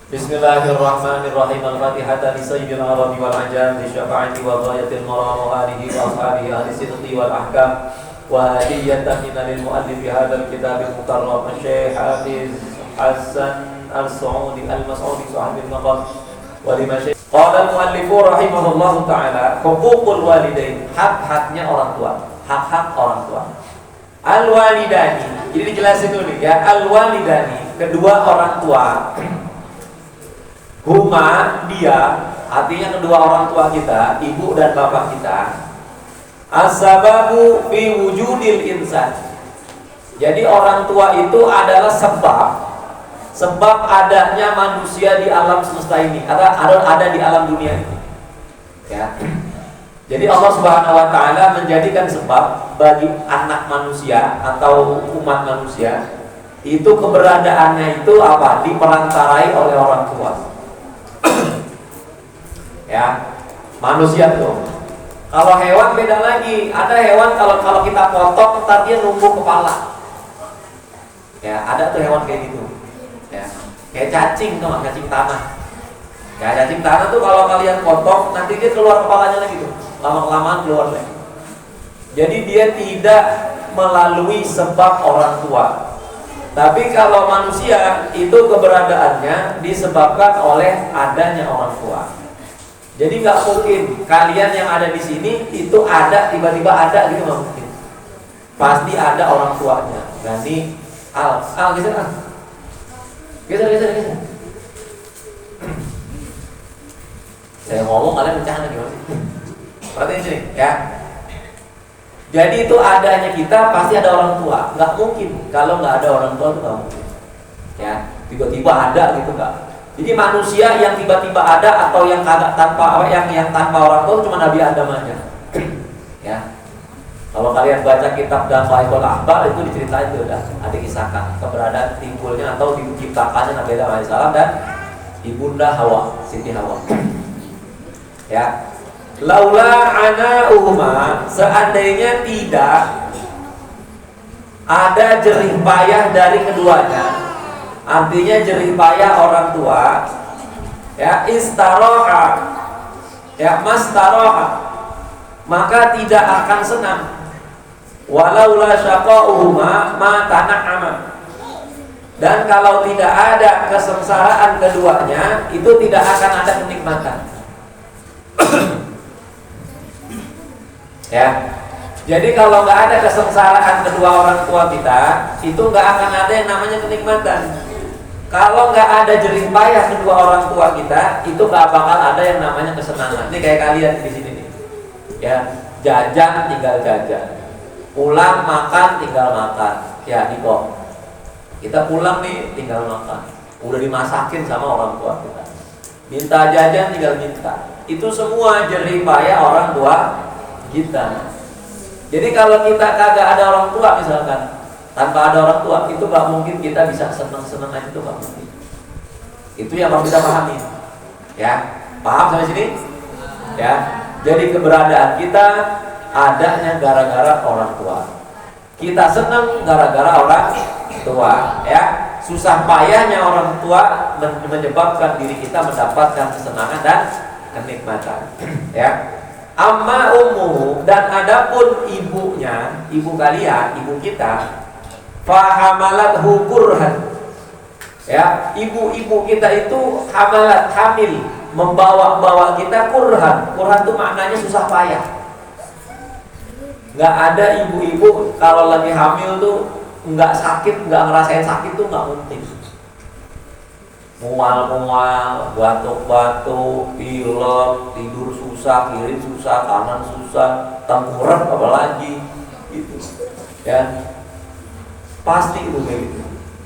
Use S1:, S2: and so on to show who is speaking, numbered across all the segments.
S1: Bismillahirrahmanirrahim. Al-Fatihah li sayyidil arabi wal ajam li syafa'ati wa ghayatil maram wa alihi wa ashabihi ahli sidqi wal ahkam wa hadiyatan lil muallif hadzal kitabil mukarram Syekh Hafiz Hasan Al-Saudi Al-Mas'udi sahibil maqam wa limasyaikh. Qala al-muallif rahimahullahu taala, huququl walidain, hak-haknya orang tua, hak-hak orang tua. Al-walidani, jadi dijelasin dulu nih ya, al-walidani, kedua orang tua. Huma, dia, artinya kedua orang tua kita, ibu dan bapak kita. As-sababu fi wujudil insan. Jadi orang tua itu adalah sebab adanya manusia di alam semesta ini, ada di alam dunia ini. Ya. Jadi Allah Subhanahu wa taala menjadikan sebab bagi anak manusia atau umat manusia itu keberadaannya itu apa? Diperantarai oleh orang tua. Ya, manusia tuh. Kalau hewan beda lagi. Ada hewan kalau kita potong ntar dia numbuh kepala. Ya, ada tuh hewan kayak gitu. Ya, kayak cacing tuh, cacing tanah. Ya, cacing tanah tuh kalau kalian potong nanti dia keluar kepalanya lagi tuh. Lama-kelamaan keluar lagi. Jadi dia tidak melalui sebab orang tua. Tapi kalau manusia itu keberadaannya disebabkan oleh adanya orang tua. Jadi nggak mungkin kalian yang ada di sini itu ada tiba-tiba ada gitu, nggak mungkin. Pasti ada orang tuanya. Dan ini geser. Saya ngomong kalian pecahan gimana sih? Perhatiin sini ya. Jadi itu adanya kita pasti ada orang tua. Nggak mungkin kalau nggak ada orang tua itu nggak mungkin. Ya, tiba-tiba ada gitu nggak. Jadi manusia yang tiba-tiba ada atau yang kagak tanpa yang tanpa orang tua cuma Nabi Adam aja. Ya. Kalau kalian baca kitab Dafa'ul Ahbar itu diceritain itu udah ada kisahkan keberadaan timbulnya atau diciptakannya Nabi Adam alaihissalam dan ibunda Hawa, Siti Hawa. Ya. Laula ana'uhuma, seandainya tidak ada jerih payah dari keduanya, artinya jerih payah orang tua, ya istaroha, ya mastaroha, maka tidak akan senang. Walaula syaqa'uhuma ma tana'ama. Dan kalau tidak ada kesengsaraan keduanya, itu tidak akan ada kenikmatan. Ya, jadi kalau nggak ada kesengsaraan kedua orang tua kita, itu nggak akan ada yang namanya kenikmatan. Kalau nggak ada jerih payah kedua orang tua kita, itu nggak bakal ada yang namanya kesenangan. Ini kayak kalian di sini nih, ya jajan tinggal jajan, pulang makan tinggal makan. Ya Niko, kita pulang nih tinggal makan, udah dimasakin sama orang tua kita. Minta jajan tinggal minta. Itu semua jerih payah orang tua kita. Jadi kalau kita kagak ada orang tua misalkan, tanpa ada orang tua itu nggak mungkin kita bisa senang-senang aja, itu nggak mungkin. Itu yang harus kita pahami. Ya, paham sampai sini? Ya. Jadi keberadaan kita adanya gara-gara orang tua. Kita senang gara-gara orang tua. Ya, susah payahnya orang tua menyebabkan diri kita mendapatkan kesenangan dan kenikmatan. Ya. Amma ummu, dan adapun ibunya, ibu kalian, ibu kita, fahamalat hukurhan. Ya, ibu-ibu kita itu hamalat, hamil, membawa kita kurhan. Kurhan itu maknanya susah payah. Nggak ada ibu-ibu kalau lagi hamil tuh nggak sakit, nggak ngerasain sakit tuh nggak mungkin. Mual-mual, batuk-batuk, pilek, tidur susah, kiri susah, kanan susah, tengkurap apalagi gitu. Ya. Pasti itu kayak gitu.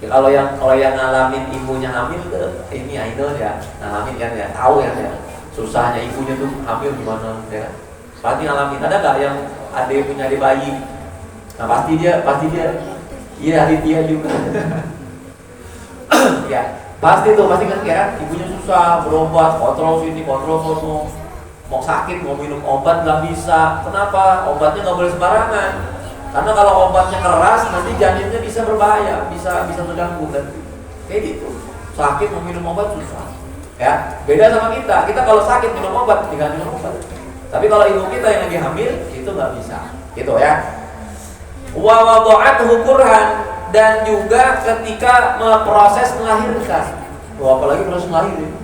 S1: Ya, kalau yang ngalamin ibunya hamil ke ini idol ya, ngalamin kan ya, tahu ya, susahnya ibunya tuh hamil gimana ya. Pasti ngalamin. Ada nggak yang adik punya adik bayi? Nah pasti dia iya adik dia juga. Ya. Pasti kan ya, ibunya susah berobat, kontrol sini, kontrol sono, mau sakit, mau minum obat nggak bisa. Kenapa? Obatnya nggak boleh sembarangan. Karena kalau obatnya keras, nanti janinnya bisa berbahaya, bisa terganggu kan. Kayak gitu. sakit mau minum obat susah. Ya, beda sama kita. Kita kalau sakit minum obat, tinggal minum obat. Tapi kalau ibu kita yang lagi hamil, itu nggak bisa. Gitu ya. Wa wada'athu kurhan, dan juga ketika proses melahirkan. Apalagi proses melahirin.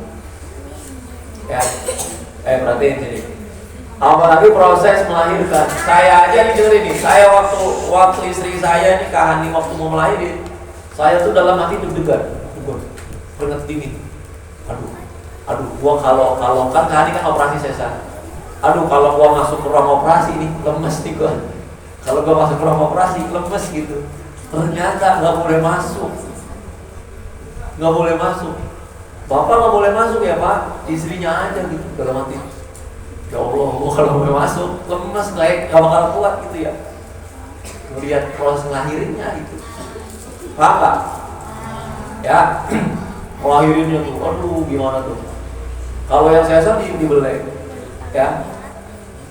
S1: Ya. Perhatiin sini. Apalagi proses melahirkan. Saya aja nih dengerin nih. Saya waktu istri saya nikahan nih waktu mau melahirin, saya tuh dalam hati deg-degan. Keringat dingin. Aduh, gua kalau kan hari kan operasi sesar. Aduh, kalau gua masuk ke ruang operasi nih, lemes nih gua. Kalau gua masuk ke ruang operasi, lemes gitu. Ternyata nggak boleh masuk. Bapak nggak boleh masuk ya Pak, istrinya aja gitu dalam hati. Ya Allah, gua kalau boleh masuk, lemes nggak bakal kuat gitu ya. Melihat proses ngelahirinnya gitu. Paham nggak? Ya, ngelahirinnya tuh, aduh gimana tuh. Kalau yang sesar dibelai, ya.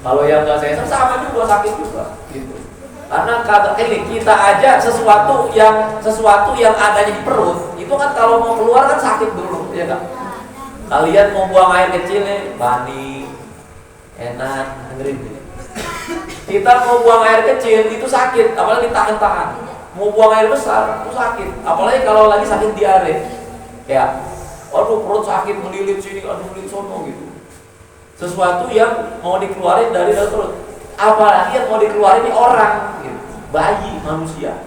S1: Kalau yang nggak sesar sama juga, sakit juga, gitu. Karena kata ini kita aja sesuatu yang adanya di perut itu kan kalau mau keluar kan sakit dulu, ya kan? Kalian mau buang air kecil nih, bani, enak, dengerin. Kita mau buang air kecil itu sakit, apalagi tahan-tahan. Mau buang air besar itu sakit, apalagi kalau lagi sakit diare, ya. Aduh perut sakit, melilit sini, aduh melilit sono gitu. Sesuatu yang mau dikeluarin dari dalam perut, apalagi yang mau dikeluarin ini orang, gitu. Bayi, manusia,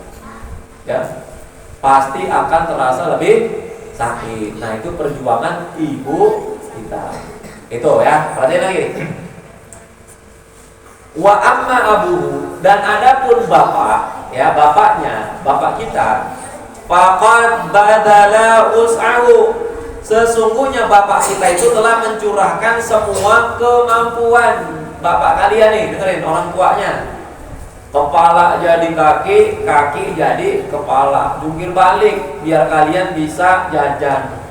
S1: ya, pasti akan terasa lebih sakit. Nah itu perjuangan ibu kita. Itu ya, perhatiin lagi. Wa amma abuhu, dan adapun bapak, ya bapaknya, bapak kita, faqad badala us'ahu, sesungguhnya bapak kita itu telah mencurahkan semua kemampuan. Bapak kalian nih, dengerin orang tuanya. Kepala jadi kaki, kaki jadi kepala. Jungkir balik biar kalian bisa jajan,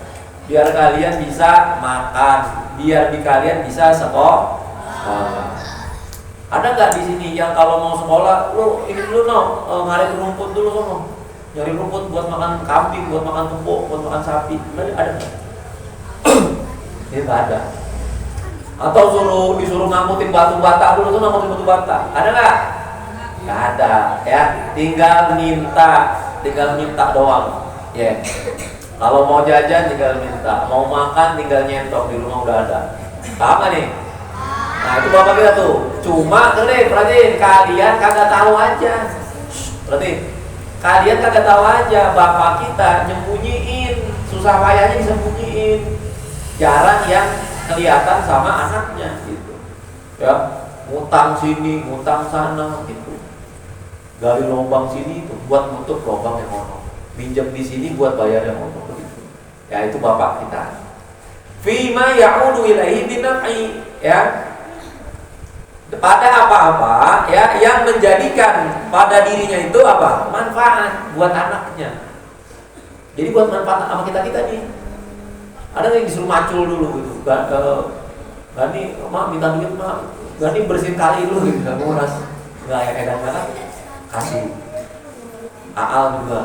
S1: biar kalian bisa makan, biar kalian bisa sekolah. Ada nggak di sini yang kalau mau sekolah, lu ini dulu ngarit rumput dulu sono, nyari rumput buat makan kambing, buat makan kebo, buat makan sapi. Ada nggak? Ini nggak ada. Atau disuruh ngamutin batu bata dulu tuh, ngamutin batu bata. Ada nggak? Nggak ada, ya. Tinggal minta doang. Ya. Yeah. Kalau mau jajan tinggal minta, mau makan tinggal nyentok, di rumah udah ada. Paham nggak nih? Nah itu bapak kita tuh. Cuma perhatiin, kalian kagak tahu aja. Perhatiin, kalian kagak tahu aja. Bapak kita nyembunyiin, susah payahnya disembunyiin. Jarang yang kelihatan sama anaknya gitu. Ya, ngutang sini, ngutang sana gitu. Gali lubang sini itu buat nutup lubang yang ono. Pinjam di sini buat bayar yang ono gitu. Ya itu bapak kita. Fima ya'udu ilaihi binaf'i, ya. Pada apa-apa ya yang menjadikan pada dirinya itu apa? Manfaat buat anaknya. Jadi buat manfaat sama kita nih. Ada yang disuruh macul dulu gitu. Gani, mak minta duit mak. Gani bersihin kali dulu gitu. Gak nguras. Gak ya kadang-kadang kasih. Aal juga.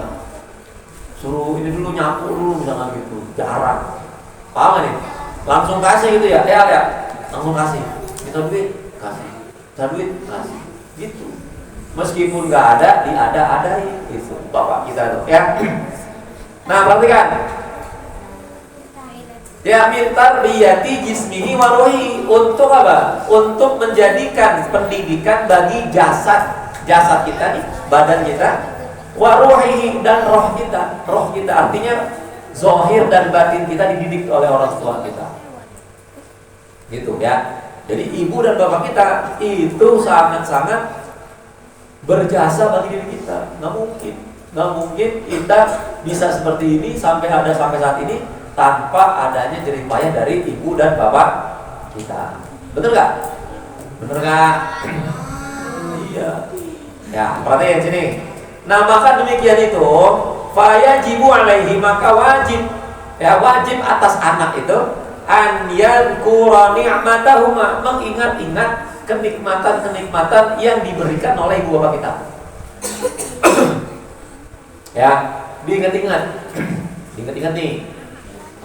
S1: Suruh ini dulu nyapu dulu misalkan gitu. Jarang. Paham gak nih? Langsung kasih gitu ya. Ya. Langsung kasih. Minta duit, kasih. Minta duit, kasih. Gitu. Meskipun gak ada, diada-adain gitu. Bapak kita tuh ya. Nah, perhatikan. Ya minta biyati jismihi wa ruhi, untuk apa? Untuk menjadikan pendidikan bagi jasad kita nih, badan kita, wa ruhi, dan roh kita. Roh kita artinya zahir dan batin kita dididik oleh orang tua kita. Gitu ya. Jadi ibu dan bapak kita itu sangat-sangat berjasa bagi diri kita. Nggak mungkin kita bisa seperti ini sampai saat ini tanpa adanya jerih payah dari ibu dan bapak kita. Betul nggak? Bener nggak? Iya. Ya, perhatiin sini. Nah, maka demikian itu, fayajibu alaihi, maka wajib atas anak itu an yadhkura ni'matahuma, mengingat-ingat kenikmatan yang diberikan oleh ibu bapak kita. Ya, diingat-ingat nih.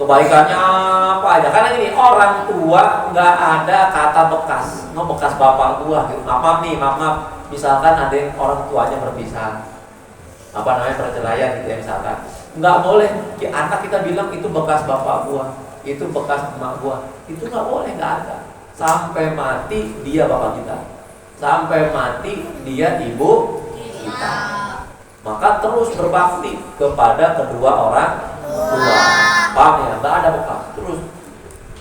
S1: Kebaikannya apa aja? Karena ini orang tua nggak ada kata bekas, bekas bapak tua gitu. Maaf nih, maaf. Misalkan ada yang orang tuanya berpisah, apa namanya perceraian gitu ya misalkan, nggak boleh anak kita bilang itu bekas bapak gua, itu bekas emak gua, itu nggak boleh, nggak ada. Sampai mati dia bapak kita, sampai mati dia ibu kita. Maka terus berbakti kepada kedua orang tua. Paham ya? Nggak ada bekas, terus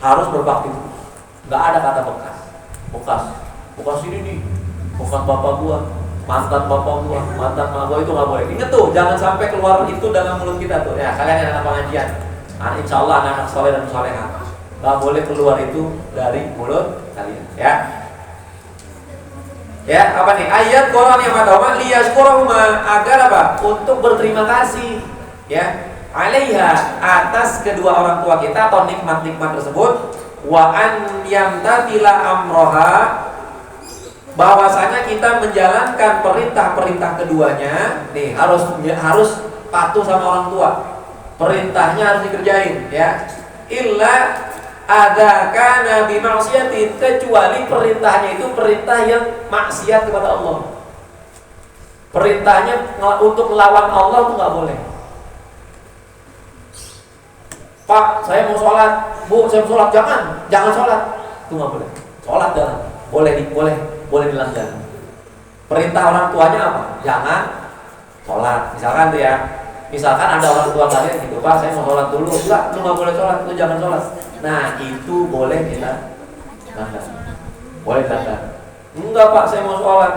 S1: harus berbakti terus. Nggak ada kata bekas, bekas ini nih, bekas bapak gua, mantan bapak gua, mantan mak gua, itu nggak boleh. Ingat tuh, jangan sampai keluar itu dalam mulut kita tuh. Ya, kalian yang anak pengajian, insya Allah anak-anak soleh dan solehah, nggak boleh keluar itu dari mulut kalian. Ya, apa nih? Ayat Quran yang pertama, liyashkurahuma, agar apa? Untuk berterima kasih, ya, alaiha, atas kedua orang tua kita atau nikmat-nikmat tersebut, wa an yamtatila amroha, bahwasanya kita menjalankan perintah-perintah keduanya. Nih, harus patuh sama orang tua. Perintahnya harus dikerjain, ya. Illa adaka nabi maksiatin, kecuali perintahnya itu perintah yang maksiat kepada Allah. Perintahnya untuk melawan Allah itu nggak boleh. Pak, saya mau sholat. Bu, saya mau sholat. Jangan sholat. Itu nggak boleh. Sholat jangan. Boleh dilanggar. Perintah orang tuanya apa? Jangan sholat. Misalkan tuh ya. Misalkan ada orang tua kalian gitu, Pak, saya mau sholat dulu. Enggak, lu nggak boleh sholat. Lu jangan sholat. Nah, itu boleh kita langgar. Boleh langgar. Enggak, Pak, saya mau sholat.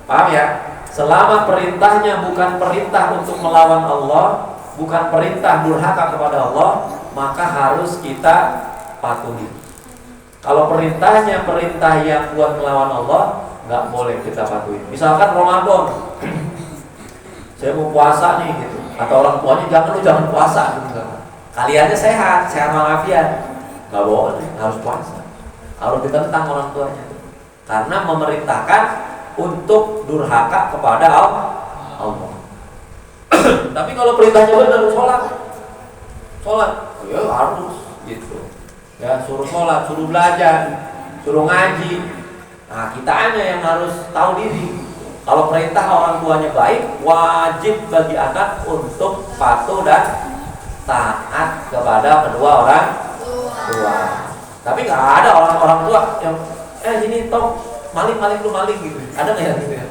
S1: Paham ya? Selama perintahnya bukan perintah untuk melawan Allah, bukan perintah durhaka kepada Allah, maka harus kita patuhi. Kalau perintahnya perintah yang buat melawan Allah, nggak boleh kita patuhi. Misalkan Ramadan, saya mau puasa nih gitu, atau orang tuanya jangan puasa gitu. Kaliannya sehat walafiat, nggak boleh, harus puasa, harus ditentang orang tuanya, karena memerintahkan untuk durhaka kepada Allah. Tapi kalau perintahnya benar, sholat, ya harus gitu. Ya, suruh sholat, suruh belajar, suruh ngaji. Nah, kitanya yang harus tahu diri. Kalau perintah orang tuanya baik, wajib bagi anak untuk patuh dan taat kepada kedua orang tua. Tapi nggak ada orang tua yang sini tong maling gitu. Ada nggak yang gitu ya?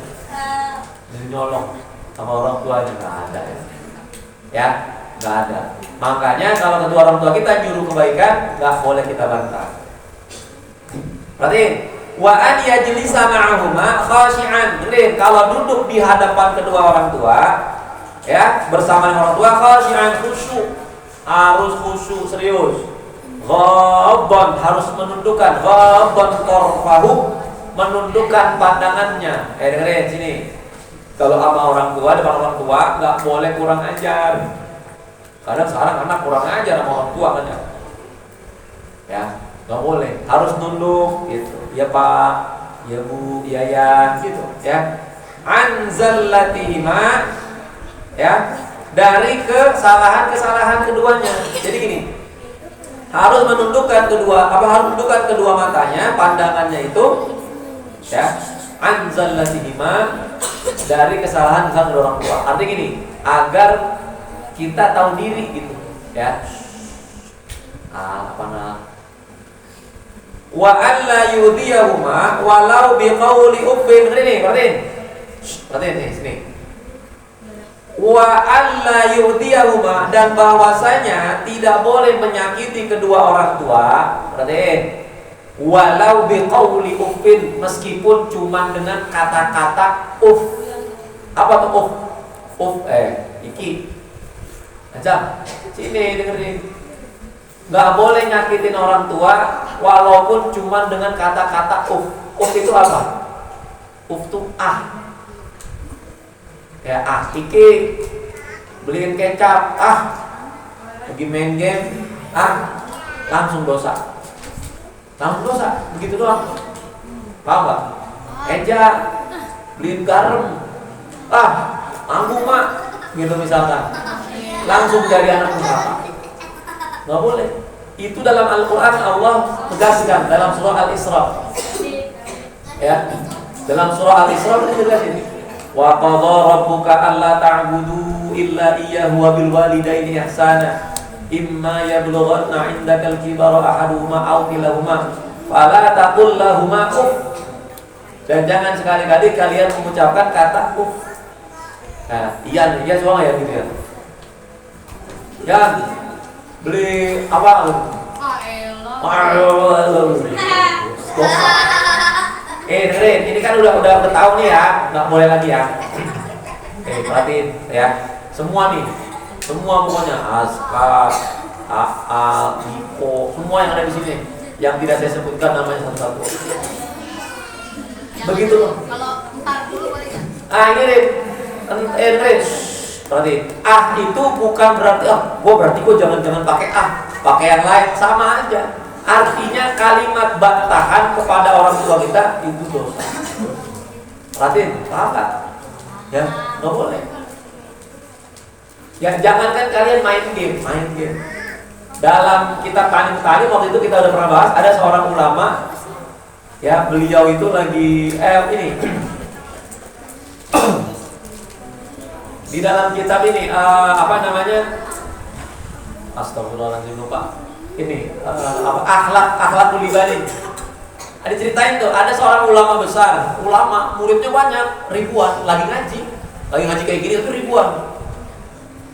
S1: Jadi nyolong sama orang tuanya, nggak ada ya. Ya, nggak ada. Makanya kalau kedua orang tua kita nyuruh kebaikan, nggak boleh kita bantah. Berarti wa an yajlisa ma'ahuma khashi'an. Jadi kalau duduk di hadapan kedua orang tua, ya, bersama dengan orang tua, khashi'an, khusyuk. Harus khusyuk, serius. Ghabban, harus menundukkan, ghabban tarfahu, menundukkan pandangannya. Dengerin sini. Kalau sama orang tua, depan orang tua nggak boleh kurang ajar. Kadang sekarang anak kurang ajar sama orang tua kan ya, nggak boleh, harus nunduk gitu. Ya Pak, ya Bu, ya Yan gitu ya. Anzallatihima, ya, dari kesalahan keduanya. Jadi gini, harus menundukkan menundukkan kedua matanya, pandangannya itu, ya. Anzallatihima, dari kesalahan kedua orang tua. Artinya gini, agar kita tahu diri gitu, ya. Wa alla yudhiyahuma walau biqauli uffin. Perhatiin nih sini. Wa alla yudhiyahuma, dan bahwasanya tidak boleh menyakiti kedua orang tua. Perhatiin. Walau biqauli uffin, meskipun cuma dengan kata-kata uff. Apa tuh uff? Uff iki. Aja, sini dengerin. Nggak boleh nyakitin orang tua walaupun cuma dengan kata-kata uff. Uff itu apa? Uff tuh ya iki beliin kecap, lagi main game, langsung dosa, begitu doang. Paham nggak? Eja beliin garam, manggung mak, gitu misalkan, langsung jadi anak neraka. Nggak boleh. Itu dalam Al-Quran Allah tegaskan dalam surah Al-Isra. Ya, dalam surah Al-Isra itu dijelasin. Wa qadha rabbuka alla ta'budu illa iyyahu wa bil walidaini ihsana. Imma yablughanna 'indakal kibara ahaduhuma aw kilahuma fala taqul lahumā uff. Dan jangan sekali-kali kalian mengucapkan kata uff. Nah, iya semua ya gitu ya. Ya, beli apa? Dengerin, ini kan udah tahu nih ya, nggak boleh lagi ya. Perhatiin ya, semua nih, semua pokoknya Aska, AA, Iko, semua yang ada di sini, yang tidak saya sebutkan namanya satu-satu. Begitu loh.
S2: Kalau entar dulu boleh nggak?
S1: Ini nih, berarti itu bukan berarti gue jangan pakai pakai yang lain, sama aja. Artinya kalimat bantahan kepada orang tua kita itu dosa. Perhatiin, paham gak? Ya, nggak boleh. Ya jangankan kalian main game. Dalam kitab Tanim waktu itu kita udah pernah bahas, ada seorang ulama, ya beliau itu lagi ini di dalam kitab ini apa namanya? Astagfirullahaladzim lupa. Ini akhlak ibadah. Ada ceritain tuh, ada seorang ulama besar, muridnya banyak, ribuan, lagi ngaji kayak gini tuh ribuan.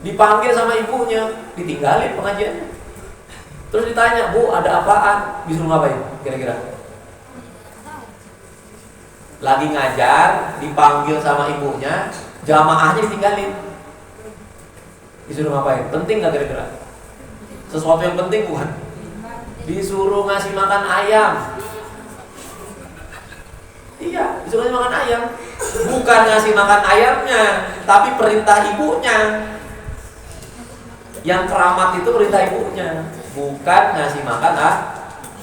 S1: Dipanggil sama ibunya, ditinggalin pengajiannya. Terus ditanya, "Bu, ada apaan?" Disuruh ngapain? Kira-kira? Lagi ngajar, dipanggil sama ibunya, jamaahnya ditinggalin. Disuruh ngapain? Penting nggak kira-kira? Sesuatu yang penting bukan? Disuruh ngasih makan ayam. Iya, disuruh ngasih makan ayam. Bukan ngasih makan ayamnya, tapi perintah ibunya. Yang keramat itu perintah ibunya, bukan ngasih makan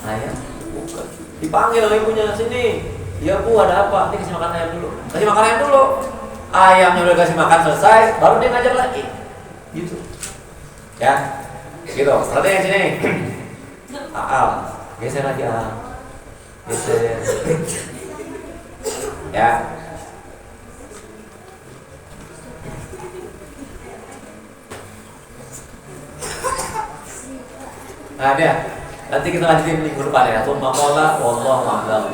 S1: ayam. Bukan. Dipanggil oleh ibunya, "Sini. Ya Bu, ada apa?" "Ini kasih makan ayam dulu." Kasih makan ayam dulu. Ayamnya udah kasih makan selesai, baru dia ngajar lagi. Gitu. Ya. Gitu, berarti yang sini Al, geser lagi Al, geser. Ya. Nah dia, nanti kita lanjutin minggu depan ya. Wallahu a'lam.